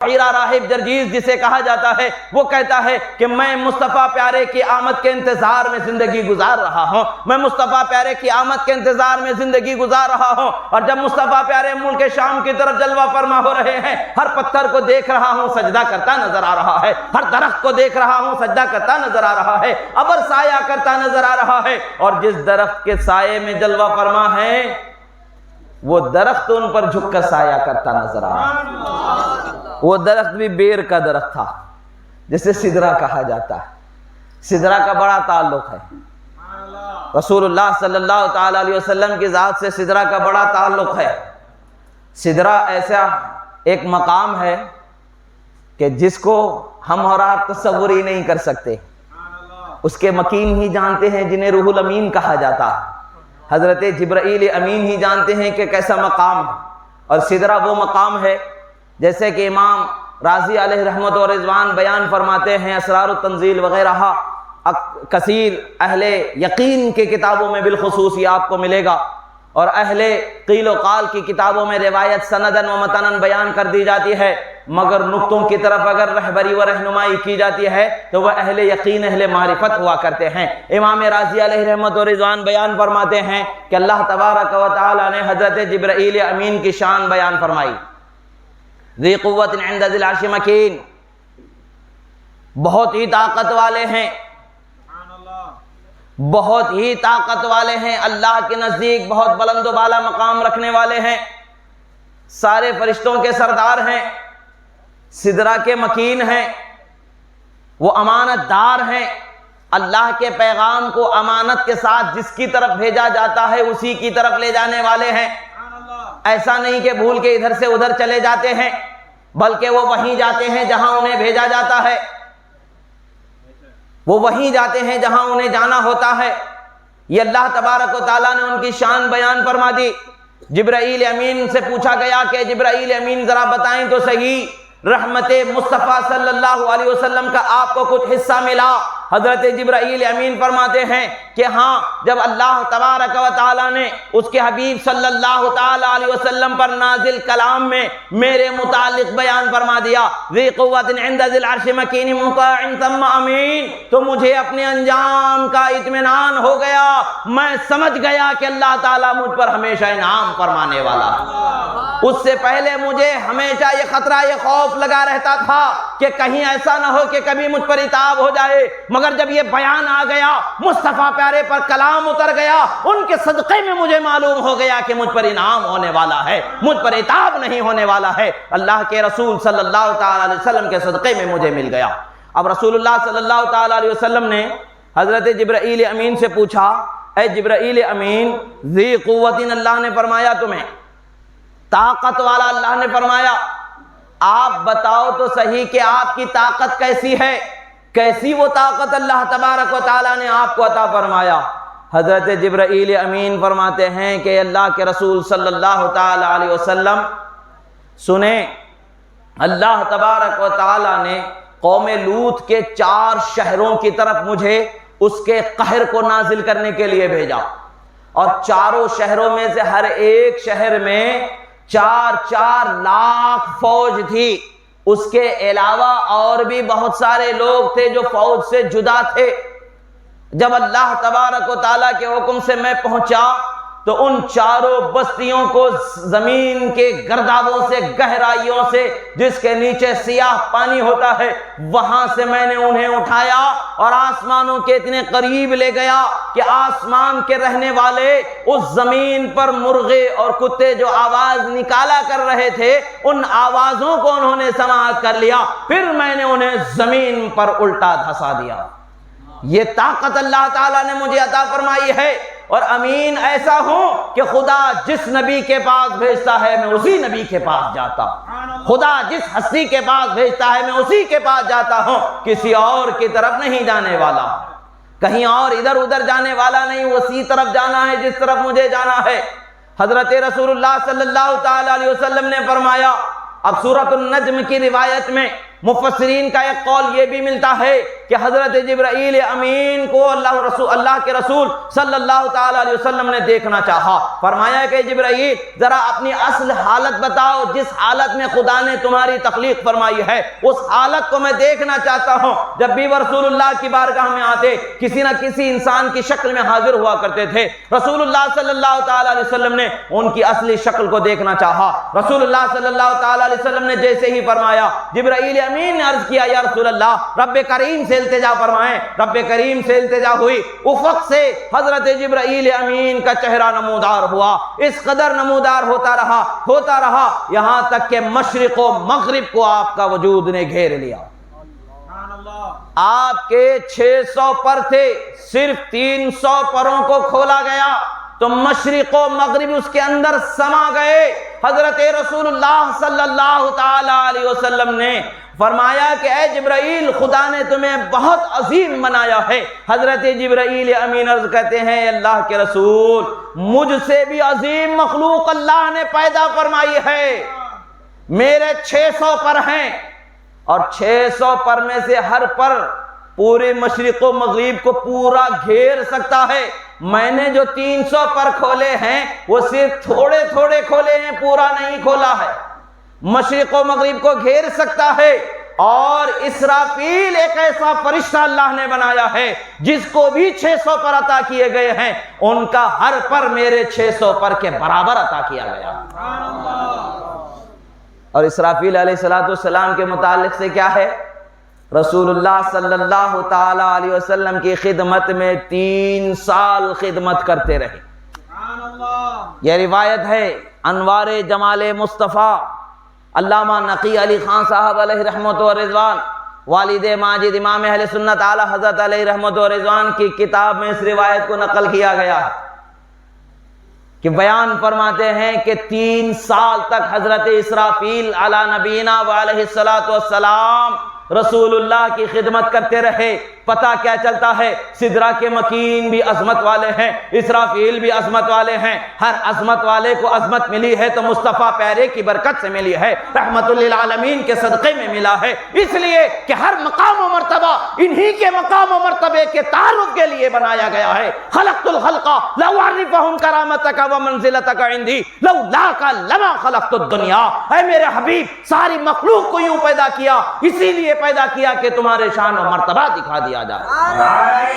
راہب جرجیز جسے کہا جاتا ہے، وہ کہتا ہے کہ میں مصطفیٰ پیارے کی آمد کے انتظار میں زندگی گزار رہا ہوں، میں مصطفیٰ پیارے کی آمد کے انتظار میں زندگی گزار رہا ہوں، اور جب مصطفیٰ پیارے ملک شام کی طرف جلوہ فرما ہو رہے ہیں، ہر پتھر کو دیکھ رہا ہوں سجدہ کرتا نظر آ رہا ہے، ہر درخت کو دیکھ رہا ہوں سجدہ کرتا نظر آ رہا ہے، ابر سایہ کرتا نظر آ رہا ہے، اور جس درخت کے سائے میں جلوہ فرما ہے وہ درخت ان پر جھک کر سایہ کرتا نظر آ رہا ہے۔ وہ درخت بھی بیر کا درخت تھا جسے سدرہ کہا جاتا ہے، سدرہ کا بڑا تعلق ہے، رسول اللہ صلی اللہ تعالی علیہ وسلم کی ذات سے سدرہ کا بڑا تعلق ہے۔ سدرہ ایسا ایک مقام ہے کہ جس کو ہم اور آپ تصور ہی نہیں کر سکتے، اس کے مکین ہی جانتے ہیں جنہیں روح الامین کہا جاتا ہے، حضرت جبرائیل امین ہی جانتے ہیں کہ کیسا مقام ہے۔ اور سدرہ وہ مقام ہے جیسے کہ امام رازی علیہ رحمت و رضوان بیان فرماتے ہیں، اسرار التنزیل وغیرہ کثیر اہل یقین کے کتابوں میں بالخصوص یہ آپ کو ملے گا، اور اہل قیل و قال کی کتابوں میں روایت سندن و متنن بیان کر دی جاتی ہے، مگر نقطوں کی طرف اگر رہبری و رہنمائی کی جاتی ہے تو وہ اہل یقین اہل معرفت ہوا کرتے ہیں۔ امام رازی علیہ رحمت و رضوان بیان فرماتے ہیں کہ اللہ تبارک و تعالی نے حضرت جبرائیل امین کی شان بیان فرمائی، ذی قوت عند ذی العرش مکین، بہت ہی طاقت والے ہیں، بہت ہی طاقت والے ہیں، اللہ کے نزدیک بہت بلند و بالا مقام رکھنے والے ہیں، سارے فرشتوں کے سردار ہیں، سدرہ کے مکین ہیں، وہ امانت دار ہیں، اللہ کے پیغام کو امانت کے ساتھ جس کی طرف بھیجا جاتا ہے اسی کی طرف لے جانے والے ہیں۔ ایسا نہیں کہ بھول کے ادھر سے ادھر چلے جاتے ہیں، بلکہ وہ وہیں جاتے ہیں جہاں انہیں بھیجا جاتا ہے، وہ وہیں جاتے ہیں جہاں انہیں جانا ہوتا ہے۔ یہ اللہ تبارک و تعالیٰ نے ان کی شان بیان فرما دی۔ جبرائیل امین سے پوچھا گیا کہ جبرائیل امین ذرا بتائیں تو صحیح، رحمت مصطفیٰ صلی اللہ علیہ وسلم کا آپ کو کچھ حصہ ملا؟ حضرت جبرائیل امین فرماتے ہیں کہ ہاں، جب اللہ تبارک و تعالیٰ نے اس کے حبیب صلی اللہ تعالی علیہ وسلم پر نازل کلام میں میرے متعلق بیان فرما دیا، ذی قوت عند ذی العرش مکین مطاع ثم امین، تو مجھے اپنے انجام کا اطمینان ہو گیا، میں سمجھ گیا کہ اللہ تعالیٰ مجھ پر ہمیشہ انعام فرمانے والا ہے۔ اس سے پہلے مجھے ہمیشہ یہ خطرہ، یہ خوف لگا رہتا تھا کہ کہیں ایسا نہ ہو کہ کبھی مجھ پر عتاب ہو جائے، مگر جب یہ بیان آ گیا، مصطفیٰ پیارے پر کلام اتر گیا، ان کے صدقے میں مجھے معلوم ہو گیا کہ مجھ پر انعام ہونے والا ہے، مجھ پر عتاب نہیں ہونے والا ہے، اللہ کے رسول صلی اللہ تعالی علیہ وسلم کے صدقے میں مجھے مل گیا۔ اب رسول اللہ صلی اللہ تعالی علیہ وسلم نے حضرت جبرائیل امین سے پوچھا، اے جبرائیل امین، ذی قوت اللہ نے فرمایا تمہیں، طاقت والا اللہ نے فرمایا، آپ بتاؤ تو صحیح کہ آپ کی طاقت کیسی ہے، کیسی وہ طاقت اللہ تبارک و تعالیٰ نے آپ کو عطا فرمایا؟ حضرت جبرائیل امین فرماتے ہیں کہ اللہ کے رسول صلی اللہ تعالی علیہ وسلم سنیں، اللہ تبارک و تعالیٰ نے قوم لوط کے 4 شہروں کی طرف مجھے اس کے قہر کو نازل کرنے کے لیے بھیجا، اور 4 شہروں میں سے ہر ایک شہر میں 4 لاکھ فوج تھی، اس کے علاوہ اور بھی بہت سارے لوگ تھے جو فوج سے جدا تھے۔ جب اللہ تبارک و تعالیٰ کے حکم سے میں پہنچا تو ان 4 بستیوں کو زمین کے گردابوں سے، گہرائیوں سے، جس کے نیچے سیاہ پانی ہوتا ہے، وہاں سے میں نے انہیں اٹھایا اور آسمانوں کے اتنے قریب لے گیا کہ آسمان کے رہنے والے اس زمین پر مرغے اور کتے جو آواز نکالا کر رہے تھے، ان آوازوں کو انہوں نے سماعت کر لیا، پھر میں نے انہیں زمین پر الٹا دھسا دیا۔ یہ طاقت اللہ تعالیٰ نے مجھے عطا فرمائی ہے، اور امین ایسا ہوں کہ خدا جس نبی کے پاس بھیجتا ہے میں اسی نبی کے پاس جاتا ہوں، خدا جس ہستی کے پاس بھیجتا ہے میں اسی کے پاس جاتا ہوں، کسی اور کی طرف نہیں جانے والا، کہیں اور ادھر ادھر جانے والا نہیں، اسی طرف جانا ہے جس طرف مجھے جانا ہے۔ حضرت رسول اللہ صلی اللہ تعالی علیہ وسلم نے فرمایا، اب سورۃ النجم کی روایت میں مفسرین کا ایک قول یہ بھی ملتا ہے کہ حضرت جبرائیل امین کو اللہ کے رسول صلی اللہ تعالیٰ علیہ وسلم نے دیکھنا چاہا. فرمایا کہ جبرائیل ذرا اپنی اصل حالت بتاؤ، جس حالت میں خدا نے تمہاری تخلیق فرمائی ہے اس حالت کو میں دیکھنا چاہتا ہوں. جب بھی وہ رسول اللہ کی بارگاہ میں آتے کسی نہ کسی انسان کی شکل میں حاضر ہوا کرتے تھے. رسول اللہ صلی اللہ تعالیٰ علیہ وسلم نے ان کی اصلی شکل کو دیکھنا چاہا. رسول اللہ صلی اللہ تعالیٰ علیہ وسلم نے جیسے ہی فرمایا، جبرائیل امین نے عرض کیا یا رسول اللہ رب کریم سے التجا فرمائیں. رب کریم سے التجا ہوئی. افق سے حضرت جبرائیل امین کا چہرہ نمودار ہوا. اس قدر نمودار ہوتا رہا یہاں تک کہ مشرق و مغرب کو آپ کا وجود نے گھیر لیا. آپ کے 600 پر تھے، صرف 300 پروں کو کھولا گیا تو مشرق و مغرب اس کے اندر سما گئے. حضرت رسول اللہ صلی اللہ تعالی علیہ وسلم نے فرمایا کہ اے جبرائیل خدا نے تمہیں بہت عظیم بنایا ہے. حضرت جبرائیل امین عرض کہتے ہیں اللہ کے رسول مجھ سے بھی عظیم مخلوق اللہ نے پیدا فرمائی ہے. میرے 600 پر ہیں اور 600 پر میں سے ہر پر پورے مشرق و مغرب کو پورا گھیر سکتا ہے. میں نے جو 300 پر کھولے ہیں وہ صرف تھوڑے تھوڑے کھولے ہیں، پورا نہیں کھولا ہے. مشرق و مغرب کو گھیر سکتا ہے. اور اسرافیل ایک ایسا فرشتہ اللہ نے بنایا ہے جس کو بھی 600 پر عطا کیے گئے ہیں، ان کا ہر پر میرے 600 پر کے برابر عطا کیا گیا. اور اسرافیل علیہ السلام کے متعلق سے کیا ہے؟ رسول اللہ صلی اللہ تعالی علیہ وسلم کی خدمت میں 3 سال خدمت کرتے رہے. یہ روایت ہے انوار جمال مصطفیٰ علامہ نقی علی خان صاحب علیہ رحمت و رضوان، والد ماجد امام اہل سنت اعلی حضرت علیہ رحمت و رضوان کی کتاب میں اس روایت کو نقل کیا گیا ہے کہ بیان فرماتے ہیں کہ 3 سال تک حضرت اسرافیل علی نبینا و علیہ السلام رسول اللہ کی خدمت کرتے رہے. پتہ کیا چلتا ہے؟ سدرہ کے مکین بھی عظمت والے ہیں، اسرافیل بھی عظمت والے ہیں. ہر عظمت والے کو عظمت ملی ہے تو مصطفیٰ پیارے کی برکت سے ملی ہے، رحمت للعالمین کے صدقے میں ملا ہے. اس لیے کہ ہر مقام و مرتبہ انہی کے مقام و مرتبے کے تعارف کے لیے بنایا گیا ہے. خلقت الخلق لأعرفهم کرامتک ومنزلتک عندی لولاک لما خلقت الدنیا. اے میرے حبیب ساری مخلوق کو یوں پیدا کیا، اسی لیے پیدا کیا کہ تمہارے شان و مرتبہ دکھا دیا جائے.